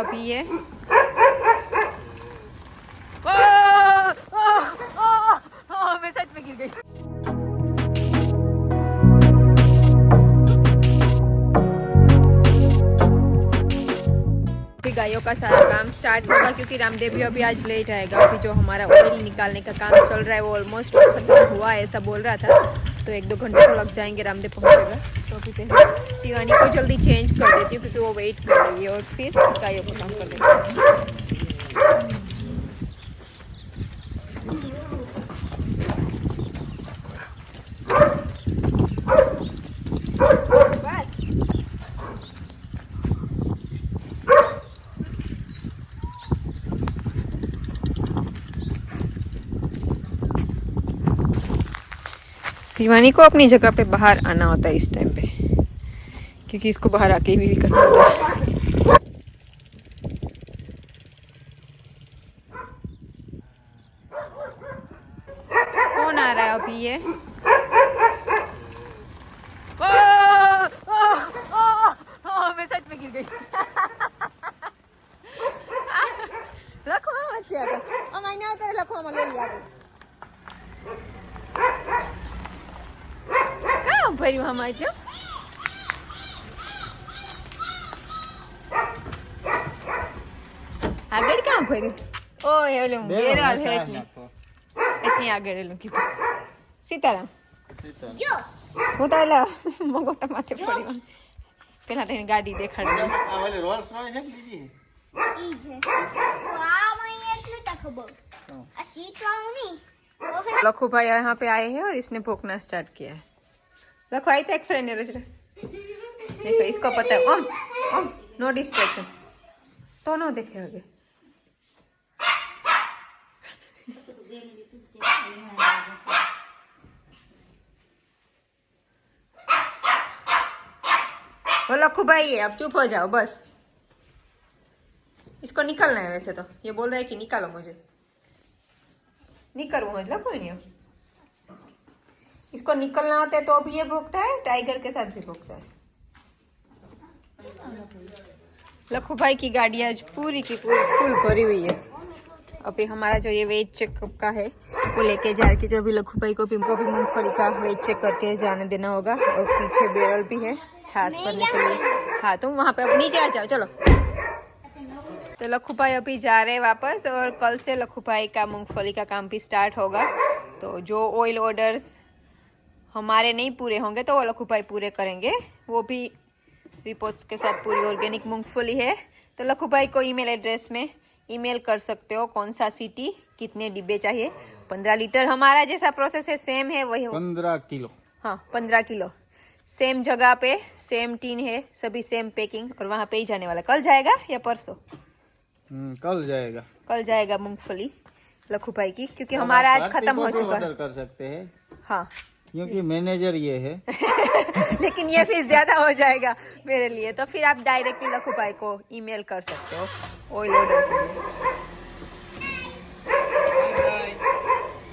अभी ये मैं सच में गिर गई। गायों का सारा काम स्टार्ट होगा क्योंकि रामदेव भी अभी आज लेट आएगा। अभी जो हमारा ऑयल निकालने का काम चल रहा है वो ऑलमोस्ट खत्म हुआ है ऐसा बोल रहा था, तो 1-2 घंटे तो लग जाएंगे, रामदेव पहुंचेगा। तो अभी पहले शिवानी को जल्दी चेंज कर देती हूँ क्योंकि वो वेट कर रही है और फिर गायों का काम कर देती हूँ। शिवानी को अपनी जगह पे बाहर आना होता है इस टाइम पे क्योंकि इसको बाहर आके भी करना होता है। कौन आ रहा है अभी ये? मैं सच में गिर गई। लखो मत से आकर मैंने तेरे लखो ले लिया भरी हमारे जो आगड़ क्या भरी ओ ये लो मेरा है कि इतनी आगड़ लो कितनी सीताराम जो હું તો એલા મગોટા માથે પડી પેલા તેને ગાડી દેખાડી આ ઓલે રોલ્સ રોયસ છે બીજી ઈ છે તો આ મય એટલું તો ખબર આ સીટ વાળું ની लखू भाई यहाँ पे आए हैं और इसने भोंकना स्टार्ट किया है। लखू आई था एक फ्रेंड है रोज देखो इसको पता है ओम ओम नो डिस्ट्रैक्शन तो नो देखे होगे। वो लखू भाई है अब चुप हो जाओ बस। इसको निकलना है वैसे तो ये बोल रहा है कि निकालो मुझे निकलूँ मतलब कोई नहीं। इसको निकलना होता है तो भी ये भोंकता है, टाइगर के साथ भी भोंकता है। लखू भाई की गाड़ी आज पूरी की पूरी फुल भरी हुई है। अभी हमारा जो ये वेट चेकअप का है वो लेके जा रहे थे, अभी लखू भाई को भी मूंगफली का वेट चेक करके जाने देना होगा। और पीछे बैरल भी है छाछ करने के लिए। हाँ तुम वहाँ पे नीचे आ जाओ चलो। तो लखू भाई अभी जा रहे हैं वापस और कल से लखू भाई का मूंगफली का काम भी स्टार्ट होगा। तो जो ऑयल ऑर्डर्स हमारे नहीं पूरे होंगे तो वो लखू भाई पूरे करेंगे, वो भी रिपोर्ट्स के साथ। पूरी ऑर्गेनिक मूंगफली है तो लखू भाई को ईमेल एड्रेस में ईमेल कर सकते हो कौन सा सिटी कितने डिब्बे चाहिए। 15 लीटर हमारा जैसा प्रोसेस है सेम है वही 15 किलो। हाँ 15 किलो सेम जगह पे सेम टीन है, सभी सेम पैकिंग। और वहाँ पे ही जाने वाला। कल जाएगा या परसों? कल जाएगा मूंगफली लखू भाई की, क्योंकि हमारा आज खत्म हो चुका है। कर सकते हैं हाँ क्योंकि मैनेजर ये है। लेकिन ये फिर ज्यादा हो जाएगा मेरे लिए, तो फिर आप डायरेक्टली लखू भाई को ईमेल कर सकते हो ऑयल ऑर्डर के लिए।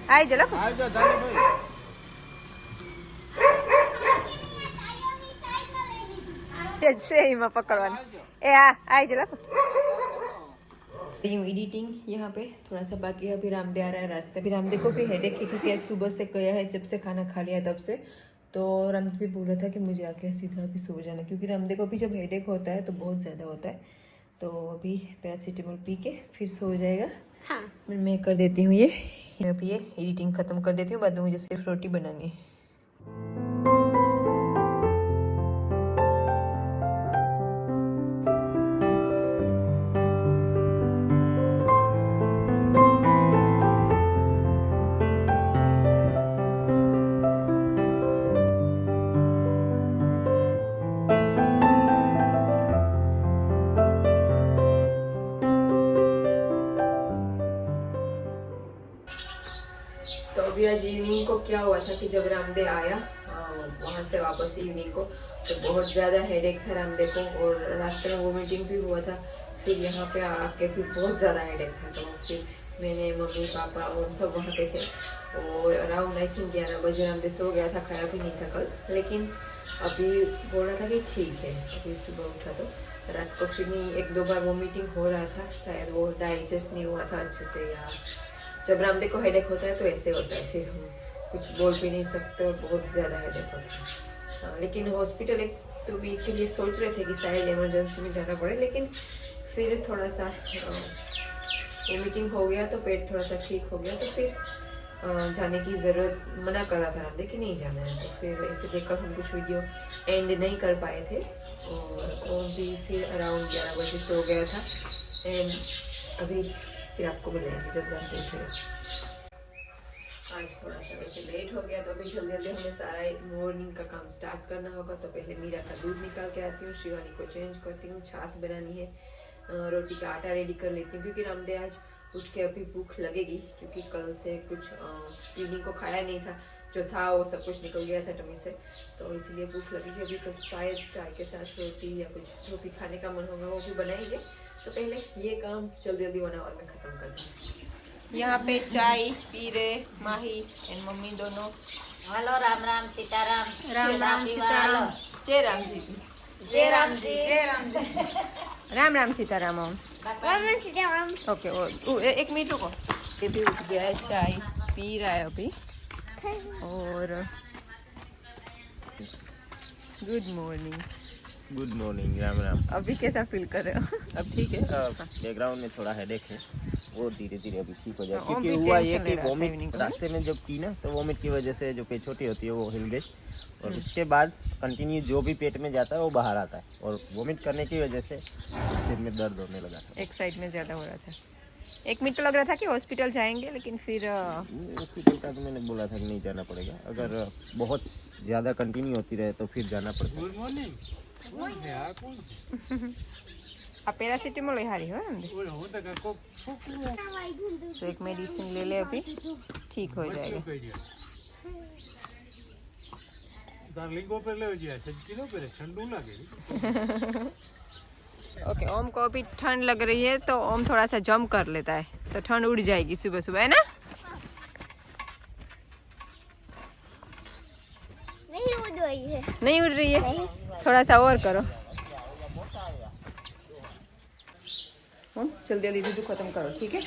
आई जा लखू सही में पकड़वाना ए आई जा लखू। एडिटिंग यहाँ पे थोड़ा सा बाकी है। अभी रामदेव आ रहा है रास्ते। अभी रामदेव को भी हेडेक है क्योंकि आज सुबह से गया है, जब से खाना खा लिया तब से। तो रामदेव भी बोल रहा था कि मुझे आके सीधा अभी सो जाना, क्योंकि रामदेव को भी जब हेडेक होता है तो बहुत ज़्यादा होता है। तो अभी पैरासीटामोल पी के फिर सो जाएगा। हाँ मैं कर देती हूँ ये अभी ये एडिटिंग ख़त्म कर देती हूँ, बाद में मुझे सिर्फ रोटी बनानी है। तो अभी आज इवनिंग को क्या हुआ था कि जब रामदेव आया वहाँ से वापस इवनिंग को, तो बहुत ज़्यादा हेडेक था रामदेव को और रास्ते में वोमिटिंग भी हुआ था। फिर यहाँ पे आके भी बहुत ज़्यादा हेडेक था। तो फिर मैंने मम्मी पापा और सब वहाँ पे थे और अराउंड आई थिंक 11 बजे रामदेव सो गया था, खाया भी नहीं था कल। लेकिन अभी बोल रहा था कि ठीक है, अभी सुबह उठा तो रात को फिर नहीं 1-2 बार वोमिटिंग हो रहा था, शायद वो डाइजेस्ट नहीं हुआ था अच्छे से, या जब रामदेव को हेडेक होता है तो ऐसे होता है, फिर हम कुछ बोल भी नहीं सकते और बहुत ज़्यादा हेडेक होता है। हाँ, लेकिन हॉस्पिटल 1-2 वीक के लिए सोच रहे थे कि शायद इमरजेंसी में जाना पड़े, लेकिन फिर थोड़ा सा वोमिटिंग हो गया तो पेट थोड़ा सा ठीक हो गया, तो फिर जाने की ज़रूरत मना कर रहा था रामदेव कि नहीं जाना है, तो फिर ऐसे देखकर हम कुछ वीडियो एंड नहीं कर पाए थे। और वो भी फिर अराउंड 11 बजे सो गया था, एंड अभी फिर आपको मिलेंगे जब रामदेव फिर। आज थोड़ा सा वैसे लेट हो गया, तो अभी जल्दी जल्दी हमें सारा मॉर्निंग का काम स्टार्ट करना होगा। तो पहले मीरा का दूध निकाल के आती हूँ, शिवानी को चेंज करती हूँ, छाछ बनानी है, रोटी का आटा रेडी कर लेती हूँ, क्योंकि रामदेव आज उठ के अभी भूख लगेगी, क्योंकि कल से कुछ इवनिंग को खाया नहीं था, जो था वो सब कुछ निकल गया था टमी से, तो इसीलिए भूख लगेगी। अभी सब शायद चाय के साथ रोटी या कुछ जो भी खाने का मन होगा वो भी बनाएंगे। तो पहले ये काम जल्दी जल्दी 1 आवर में ख़त्म करते हैं। यहाँ पे चाय पी रहे माही एंड मम्मी दोनों। हेलो, राम राम सीताराम। राम राम सीताराम। जय राम जी। जय राम जी। जय राम जी। राम राम सीताराम। ओके, वो 1 मिनट रुको। ये भी उठ गया है, चाय पी रहा है अभी। और good morning. Good morning, Ram Ram. अभी कैसा फील कर रहे हो? अब ठीक है, बैकग्राउंड में थोड़ा हेडेक है, वो धीरे धीरे अभी ठीक हो जाए, ओम क्योंकि भी हुआ टेंशन ये ले कि रहा था वोमिट इवनिंग को। रास्ते में जब की ना, तो वोमिट की वजह से जो पेट छोटी होती है वो हिल गई, और उसके बाद कंटिन्यू जो भी पेट में जाता है वो बाहर आता है, और वोमिट करने की वजह से सिर में दर्द होने लगा था। एक साइड में ज़्यादा हो रहा था। 1 मिनट तो लग रहा था कि हॉस्पिटल जाएंगे, लेकिन फिर हॉस्पिटल का तो मैंने बोला था कि नहीं जाना पड़ेगा, अगर बहुत ज़्यादा कंटिन्यू होती रहे तो फिर जाना पड़ेगा। Good morning. आप पैरासीटामोल ले हारी हो तो एक मेडिसिन ले ले, अभी ठीक हो जाएगा। ओके, ओम को अभी ठंड लग रही है, तो ओम थोड़ा सा जंप कर लेता है, तो ठंड उड़ जाएगी सुबह सुबह, है ना? नहीं उड़ रही है, थोड़ा सा और करो। जल्दी जल्दी दूध खत्म करो, ठीक है?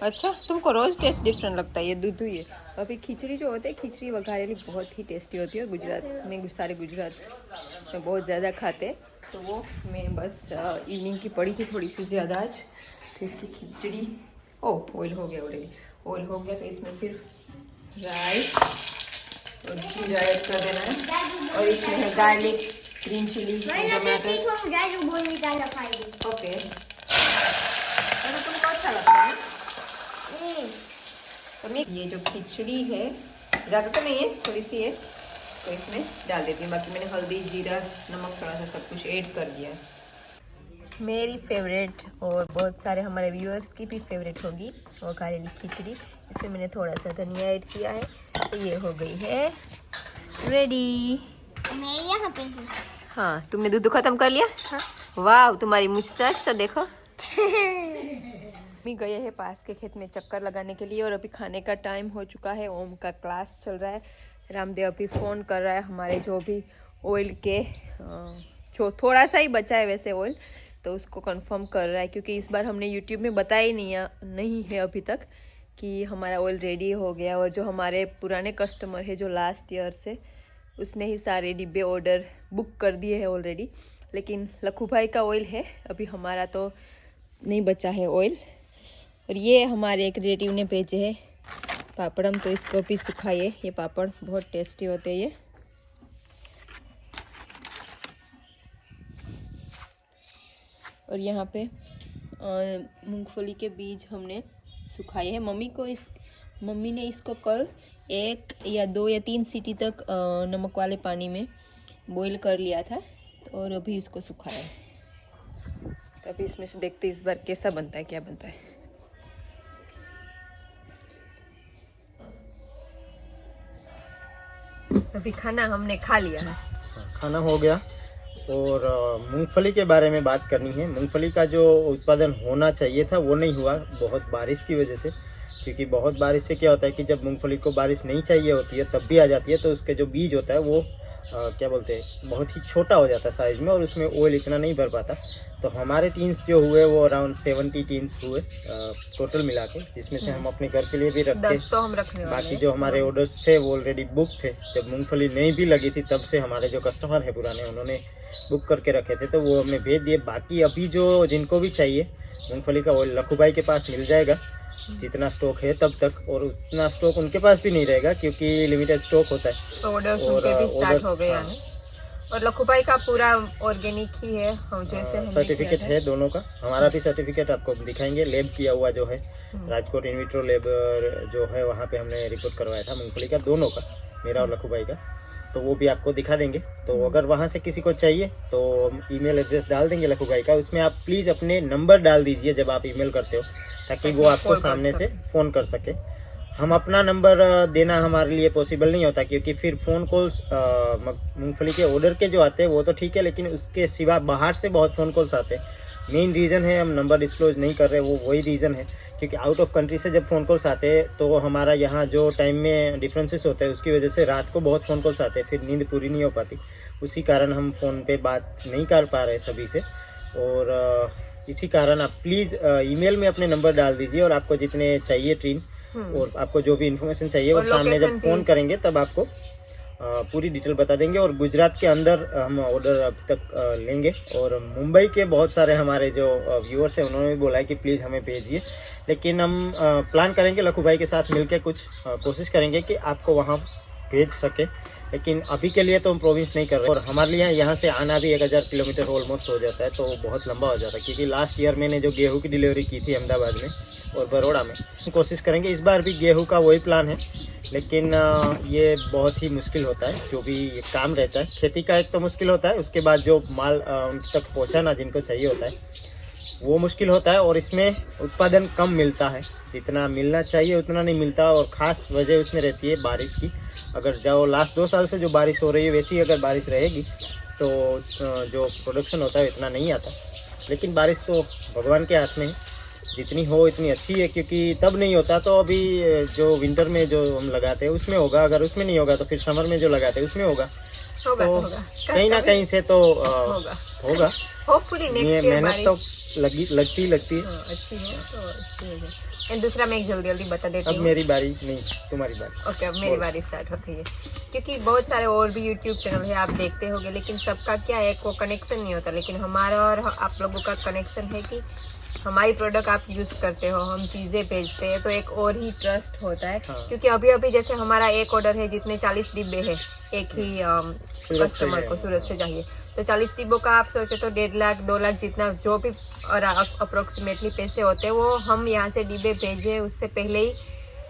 अच्छा, तुमको रोज टेस्ट डिफरेंट लगता है ये दूध ही है। अभी खिचड़ी जो होती है, खिचड़ी वघारेली बहुत ही टेस्टी होती है, गुजरात में सारे गुजरात में बहुत ज़्यादा खाते हैं, तो वो मैं बस इवनिंग की पड़ी थी थोड़ी सी ज़्यादा आज, तो इसकी खिचड़ी। ऑयल हो गया ऑलरेडी, ऑयल हो गया, तो इसमें सिर्फ राई और जीरा ऐड कर देना है, और इसमें है गार्लिक, ग्रीन चिली, टमाटर। ओके, तो तुमको अच्छा लगता है? तो मैं ये जो खिचड़ी है, ज़्यादा तो नहीं है, थोड़ी सी है, तो इसमें डाल देती हूँ। बाकी मैंने हल्दी, जीरा, नमक थोड़ा सा सब कुछ ऐड कर दिया है। मेरी फेवरेट और बहुत सारे हमारे व्यूअर्स की भी फेवरेट होगी वो कारेली खिचड़ी। इसमें मैंने थोड़ा सा धनिया ऐड किया है, तो ये हो गई है रेडी। मैं यहाँ पे हूँ। हाँ, तुमने दूध खत्म कर लिया? हाँ। वाह, तुम्हारी मुस्ताच तो देखो। मी गए हैं पास के खेत में चक्कर लगाने के लिए, और अभी खाने का टाइम हो चुका है। ओम का क्लास चल रहा है, रामदेव अभी फ़ोन कर रहा है हमारे जो भी ऑयल के जो थोड़ा सा ही बचा है वैसे ऑयल, तो उसको कंफर्म कर रहा है, क्योंकि इस बार हमने यूट्यूब में बताया नहीं है अभी तक कि हमारा ऑयल रेडी हो गया। और जो हमारे पुराने कस्टमर है जो लास्ट ईयर से, उसने ही सारे डिब्बे ऑर्डर बुक कर दिए हैं ऑलरेडी, लेकिन लखू भाई का ऑयल है, अभी हमारा तो नहीं बचा है ऑयल। और ये हमारे एक रिलेटिव ने भेजे है पापड़म, तो इसको भी सुखाइए। ये पापड़ बहुत टेस्टी होते हैं ये। और यहाँ पे मूंगफली के बीज हमने सुखाए हैं। मम्मी ने इसको कल 1 या 2 या 3 सीटी तक नमक वाले पानी में बॉईल कर लिया था, और अभी इसको सुखाया है। तो अभी इसमें से देखते इस बार कैसा बनता है, क्या बनता है। अभी खाना हमने खा लिया है। खाना हो गया, और मूंगफली के बारे में बात करनी है। मूंगफली का जो उत्पादन होना चाहिए था वो नहीं हुआ, बहुत बारिश की वजह से। क्योंकि बहुत बारिश से क्या होता है कि जब मूंगफली को बारिश नहीं चाहिए होती है तब भी आ जाती है, तो उसके जो बीज होता है वो क्या बोलते हैं, बहुत ही छोटा हो जाता साइज में और उसमें ऑयल इतना नहीं भर पाता। तो हमारे टीन्स जो हुए वो अराउंड 70 टीन्स हुए टोटल मिला के, जिसमें से हम अपने घर के लिए भी रखते 10 तो हम रखने वाले बाकी जो हमारे ऑर्डर्स थे वो ऑलरेडी बुक थे। जब मूंगफली नहीं भी लगी थी तब से हमारे जो कस्टमर है पुराने, उन्होंने बुक करके रखे थे, तो वो हमने भेज दिए। बाकी अभी जो जिनको भी चाहिए मूंगफली का ऑयल लखू भाई के पास मिल जाएगा, जितना स्टॉक है तब तक, और उतना स्टॉक उनके पास भी नहीं रहेगा क्योंकि लिमिटेड स्टॉक होता है। ऑर्डर्स उनके भी स्टार्ट हो गए हैं। और लखू भाई का पूरा ऑर्गेनिक ही है, हम जैसे हमने सर्टिफिकेट किया था। है दोनों का। हमारा भी सर्टिफिकेट आपको दिखाएंगे, लैब किया हुआ जो है राजकोट इनविट्रो लैब जो है वहाँ पे हमने रिपोर्ट करवाया था मूंगफली का, दोनों का, मेरा और लखू भाई का, तो वो भी आपको दिखा देंगे। तो अगर वहाँ से किसी को चाहिए तो ईमेल एड्रेस डाल देंगे लखू भाई का, उसमें आप प्लीज़ अपने नंबर डाल दीजिए जब आप ईमेल करते हो, ताकि वो आपको सामने से फ़ोन कर सके। हम अपना नंबर देना हमारे लिए पॉसिबल नहीं होता, क्योंकि फिर फ़ोन कॉल्स मूंगफली के ऑर्डर के जो आते हैं वो तो ठीक है, लेकिन उसके सिवा बाहर से बहुत फ़ोन कॉल्स आते हैं। मेन रीज़न है हम नंबर डिस्क्लोज नहीं कर रहे, वो वही रीज़न है, क्योंकि आउट ऑफ कंट्री से जब फ़ोन कॉल्स आते हैं तो हमारा यहाँ जो टाइम में डिफरेंसेस होते हैं उसकी वजह से रात को बहुत फ़ोन कॉल्स आते हैं, फिर नींद पूरी नहीं हो पाती। उसी कारण हम फ़ोन पे बात नहीं कर पा रहे सभी से, और इसी कारण आप प्लीज़ ईमेल में अपने नंबर डाल दीजिए, और आपको जितने चाहिए टीन और आपको जो भी इन्फॉर्मेशन चाहिए वो सामने जब फ़ोन करेंगे तब आपको पूरी डिटेल बता देंगे। और गुजरात के अंदर हम ऑर्डर अब तक लेंगे, और मुंबई के बहुत सारे हमारे जो व्यूअर्स हैं उन्होंने भी बोला है कि प्लीज़ हमें भेजिए, लेकिन हम प्लान करेंगे लखू भाई के साथ मिलकर, कुछ कोशिश करेंगे कि आपको वहाँ भेज सके, लेकिन अभी के लिए तो हम प्रोविंस नहीं कर रहे। और हमारे लिए यहाँ से आना भी 1000 किलोमीटर ऑलमोस्ट हो जाता है, तो बहुत लंबा हो जाता है, क्योंकि लास्ट ईयर मैंने जो गेहूँ की डिलीवरी की थी अहमदाबाद में और बड़ौदा में, कोशिश करेंगे इस बार भी गेहूँ का वही प्लान है, लेकिन ये बहुत ही मुश्किल होता है जो भी ये काम रहता है। खेती का एक तो मुश्किल होता है, उसके बाद जो माल उन तक पहुँचाना जिनको चाहिए होता है वो मुश्किल होता है, और इसमें उत्पादन कम मिलता है, जितना मिलना चाहिए उतना नहीं मिलता। और ख़ास वजह उसमें रहती है बारिश की। अगर जो लास्ट 2 साल से जो बारिश हो रही है वैसी अगर बारिश रहेगी तो जो प्रोडक्शन होता है इतना नहीं आता। लेकिन बारिश तो भगवान के हाथ में है, जितनी हो इतनी अच्छी है, क्योंकि तब नहीं होता तो अभी जो विंटर में जो हम लगाते हैं उसमें होगा, अगर उसमें नहीं होगा तो फिर समर में जो लगाते हैं उसमें होगा। तो कहीं ना कहीं से तो होगा। होपफुली नेक्स्ट ईयर मेहनत तो लगती है। अच्छी है तो अच्छी हो जाए। एंड दूसरा मैं एक जल्दी बता देती हूँ, अब मेरी बारी नहीं, तुम्हारी बारी। ओके, अब मेरी बारी स्टार्ट हो गई है, क्योंकि बहुत सारे और भी यूट्यूब चैनल है आप देखते होंगे, लेकिन सबका क्या है, को कनेक्शन नहीं होता। लेकिन हमारा और आप लोगों का कनेक्शन है कि हमारी प्रोडक्ट आप यूज करते हो, हम चीजें भेजते हैं, तो एक और ही ट्रस्ट होता है। क्योंकि अभी जैसे हमारा एक ऑर्डर है जिसमें 40 डिब्बे है, एक ही कस्टमर को सूरत से चाहिए, तो 40 डिब्बों का आप सोचे तो 1.5 लाख 2 लाख जितना जो भी अप्रोक्सीमेटली पैसे होते हैं वो हम यहाँ से डिब्बे भेजे उससे पहले ही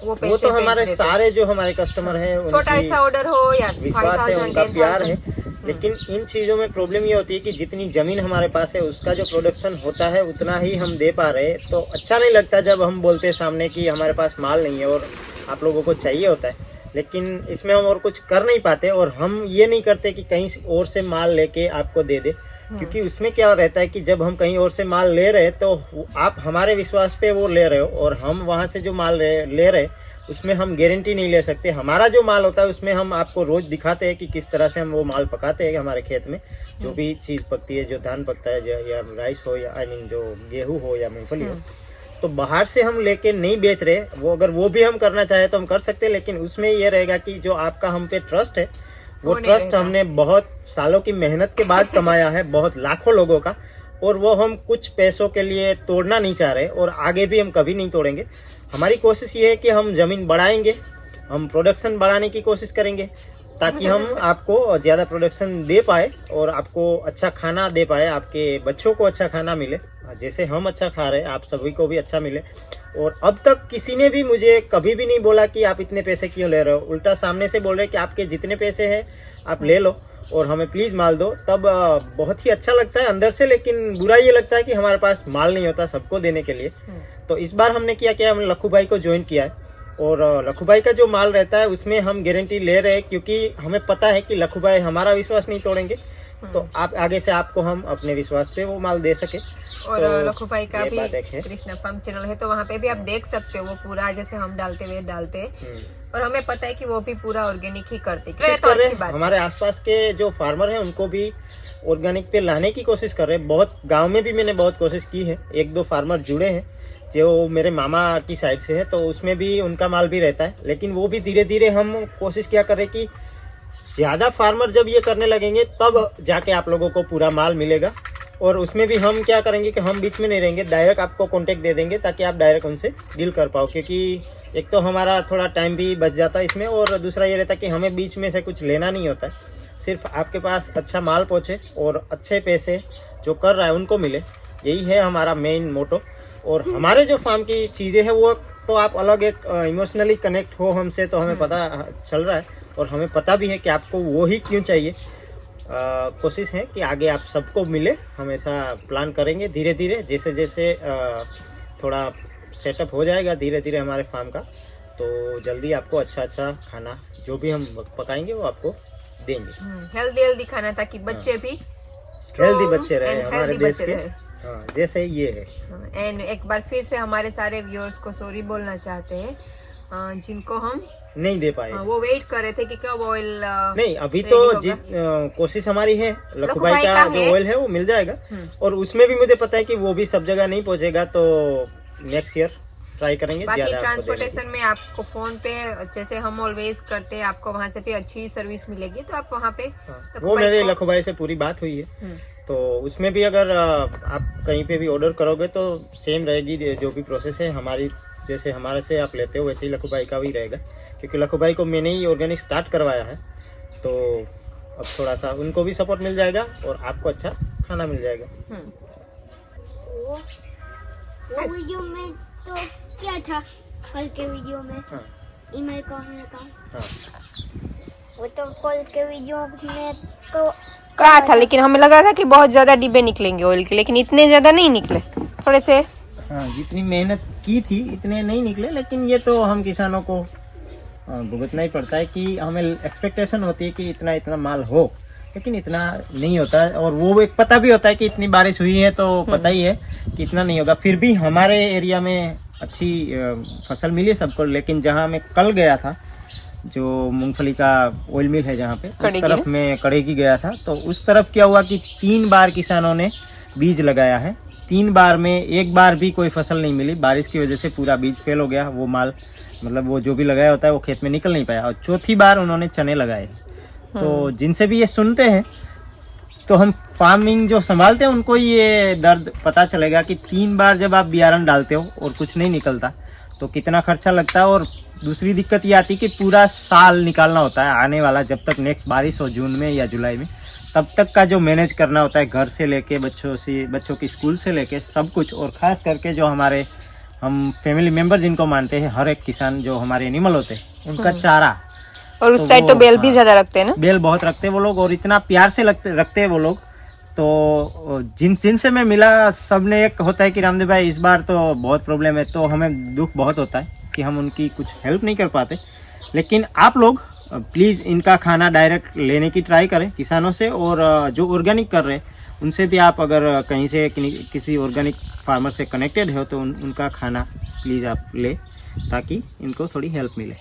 वो पैसे तो हमारे सारे जो हमारे कस्टमर हैं छोटा ऐसा ऑर्डर हो या विश्वास है, उनका प्यार है। लेकिन इन चीज़ों में प्रॉब्लम ये होती है कि जितनी ज़मीन हमारे पास है उसका जो प्रोडक्शन होता है उतना ही हम दे पा रहे, तो अच्छा नहीं लगता जब हम बोलते हैं सामने कि हमारे पास माल नहीं है और आप लोगों को चाहिए होता है, लेकिन इसमें हम और कुछ कर नहीं पाते। और हम ये नहीं करते कि कहीं और से माल लेके आपको दे दे, क्योंकि उसमें क्या रहता है कि जब हम कहीं और से माल ले रहे तो आप हमारे विश्वास पे वो ले रहे हो, और हम वहाँ से जो माल ले रहे उसमें हम गारंटी नहीं ले सकते। हमारा जो माल होता है उसमें हम आपको रोज दिखाते हैं कि किस तरह से हम वो माल पकाते हैं हमारे खेत में, जो भी चीज़ पकती है, जो धान पकता है या राइस हो या जो गेहूँ हो या मूंगफली हो, तो बाहर से हम लेके नहीं बेच रहे। वो अगर वो भी हम करना चाहे तो हम कर सकते हैं, लेकिन उसमें ये रहेगा कि जो आपका हम पे ट्रस्ट है वो ट्रस्ट हमने बहुत सालों की मेहनत के बाद कमाया है, बहुत लाखों लोगों का, और वो हम कुछ पैसों के लिए तोड़ना नहीं चाह रहे, और आगे भी हम कभी नहीं तोड़ेंगे। हमारी कोशिश ये है कि हम ज़मीन बढ़ाएंगे, हम प्रोडक्शन बढ़ाने की कोशिश करेंगे, ताकि हम आपको ज़्यादा प्रोडक्शन दे पाए और आपको अच्छा खाना दे पाए, आपके बच्चों को अच्छा खाना मिले, जैसे हम अच्छा खा रहे हैं आप सभी को भी अच्छा मिले। और अब तक किसी ने भी मुझे कभी भी नहीं बोला कि आप इतने पैसे क्यों ले रहे हो, उल्टा सामने से बोल रहे कि आपके जितने पैसे हैं आप ले लो और हमें प्लीज़ माल दो। तब बहुत ही अच्छा लगता है अंदर से, लेकिन बुरा ये लगता है कि हमारे पास माल नहीं होता सबको देने के लिए। तो इस बार हमने किया हमने लखू भाई को ज्वाइन किया है, और लखू भाई का जो माल रहता है उसमें हम गारंटी ले रहे हैं, क्योंकि हमें पता है कि लखू भाई हमारा विश्वास नहीं तोड़ेंगे, तो आप आगे से आपको हम अपने विश्वास पे वो माल दे सके। और तो लखू भाई का ये भी बात एक है। कृष्णा फार्म चैनल है, तो वहाँ पे भी आप देख सकते हो, वो पूरा जैसे हम डालते हैं और हमें पता है कि वो भी पूरा ऑर्गेनिक ही करते हैं, कोशिश तो कर रहे अच्छी हैं। बात है। हमारे आसपास के जो फार्मर हैं उनको भी ऑर्गेनिक पे लाने की कोशिश कर रहे हैं। बहुत गांव में भी मैंने बहुत कोशिश की है, एक दो फार्मर जुड़े हैं जो मेरे मामा की साइड से है, तो उसमें भी उनका माल भी रहता है। लेकिन वो भी धीरे धीरे हम कोशिश क्या कर रहे हैं कि ज़्यादा फार्मर जब ये करने लगेंगे तब जाके आप लोगों को पूरा माल मिलेगा। और उसमें भी हम क्या करेंगे कि हम बीच में नहीं रहेंगे, डायरेक्ट आपको कॉन्टेक्ट दे देंगे ताकि आप डायरेक्ट उनसे डील कर पाओ। क्योंकि एक तो हमारा थोड़ा टाइम भी बच जाता है इसमें, और दूसरा ये रहता है कि हमें बीच में से कुछ लेना नहीं होता है, सिर्फ आपके पास अच्छा माल पहुँचे और अच्छे पैसे जो कर रहा है उनको मिले। यही है हमारा मेन मोटो। और हमारे जो फार्म की चीज़ें हैं वो तो आप अलग एक इमोशनली कनेक्ट हो हमसे, तो हमें पता चल रहा है और हमें पता भी है कि आपको वो ही क्यों चाहिए। कोशिश है कि आगे आप सबको मिले, हम ऐसा प्लान करेंगे धीरे धीरे। जैसे जैसे थोड़ा सेटअप हो जाएगा धीरे धीरे हमारे फार्म का, तो जल्दी आपको अच्छा अच्छा खाना जो भी हम पकाएंगे वो आपको देंगे। हेल्दी खाना, ताकि बच्चे भी हेल्दी बच्चे रहे and हमारे healthy देश बच्चे के। रहे। हाँ, जैसे ये है। एंड एक बार फिर से हमारे सारे व्यूअर्स को सॉरी बोलना चाहते हैं, जिनको हम नहीं दे पाए। वो वेट कर रहे थे कि कब ऑयल नहीं, अभी तो कोशिश हमारी है, लखू भाई का जो ऑयल है वो मिल जाएगा। और उसमें भी मुझे पता है कि वो भी सब जगह नहीं पहुंचेगा, तो नेक्स्ट ईयर ट्राई करेंगे। बाकी ज्यादा ट्रांसपोर्टेशन में आपको फोन पे जैसे हम ऑलवेज करते हैं, आपको वहाँ से भी अच्छी सर्विस मिलेगी, तो आप वहाँ पे वो मेरे लखू भाई से पूरी बात हुई है, तो उसमें भी अगर आप कहीं पे भी ऑर्डर करोगे तो सेम रहेगी जो भी प्रोसेस है हमारी। जैसे हमारे से आप लेते हो वैसे ही लखू भाई का भी रहेगा, क्योंकि लखू भाई को मैंने ही ऑर्गेनिक स्टार्ट करवाया है। तो अब थोड़ा सा उनको भी सपोर्ट मिल जाएगा और आपको अच्छा खाना मिल जाएगा। वो वीडियो में तो क्या था, कल के वीडियो में हाँ ईमेल करने का, हाँ, वो तो कल के वीडियो में तो कहा था, लेकिन हमें लग रहा था कि बहुत ज्यादा डिब्बे निकलेंगे ऑयल के, लेकिन इतने ज्यादा नहीं निकले, थोड़े से। हाँ, जितनी मेहनत की थी इतने नहीं निकले। लेकिन ये तो हम किसानों को भुगतना ही पड़ता है कि हमें एक्सपेक्टेशन होती है कि इतना इतना माल हो, लेकिन इतना नहीं होता है। और वो एक पता भी होता है कि इतनी बारिश हुई है तो पता ही है कि इतना नहीं होगा। फिर भी हमारे एरिया में अच्छी फसल मिली सबको। लेकिन जहाँ मैं कल गया था, जो मूंगफली का ऑयल मिल है जहाँ पे, उस तरफ मैं कड़ेगी गया था, तो उस तरफ क्या हुआ कि 3 बार किसानों ने बीज लगाया है। 3 बार में एक बार भी कोई फसल नहीं मिली, बारिश की वजह से पूरा बीज फेल हो गया। वो माल मतलब वो जो भी लगाया होता है वो खेत में निकल नहीं पाया। और चौथी बार उन्होंने चने लगाए। तो जिनसे भी ये सुनते हैं, तो हम फार्मिंग जो संभालते हैं उनको ये दर्द पता चलेगा कि 3 बार जब आप बियारण डालते हो और कुछ नहीं निकलता तो कितना खर्चा लगता है। और दूसरी दिक्कत ये आती है कि पूरा साल निकालना होता है आने वाला, जब तक नेक्स्ट बारिश हो जून में या जुलाई में, तब तक का जो मैनेज करना होता है, घर से लेके बच्चों की स्कूल से लेके सब कुछ। और ख़ास करके जो हमारे हम फैमिली मेंबर जिनको मानते हैं, हर एक किसान जो हमारे एनिमल होते हैं उनका चारा। और उस साइड तो बेल भी ज्यादा रखते हैं ना, बेल बहुत रखते हैं वो लोग, और इतना प्यार से रखते हैं वो लोग। तो जिनसे मैं मिला सब ने एक होता है कि रामदेव भाई इस बार तो बहुत प्रॉब्लम है, तो हमें दुख बहुत होता है कि हम उनकी कुछ हेल्प नहीं कर पाते। लेकिन आप लोग प्लीज़ इनका खाना डायरेक्ट लेने की ट्राई करें किसानों से, और जो ऑर्गेनिक कर रहे हैं उनसे भी आप अगर कहीं से किसी ऑर्गेनिक फार्मर से कनेक्टेड हो तो उनका खाना प्लीज़ आप ले, ताकि इनको थोड़ी हेल्प मिले।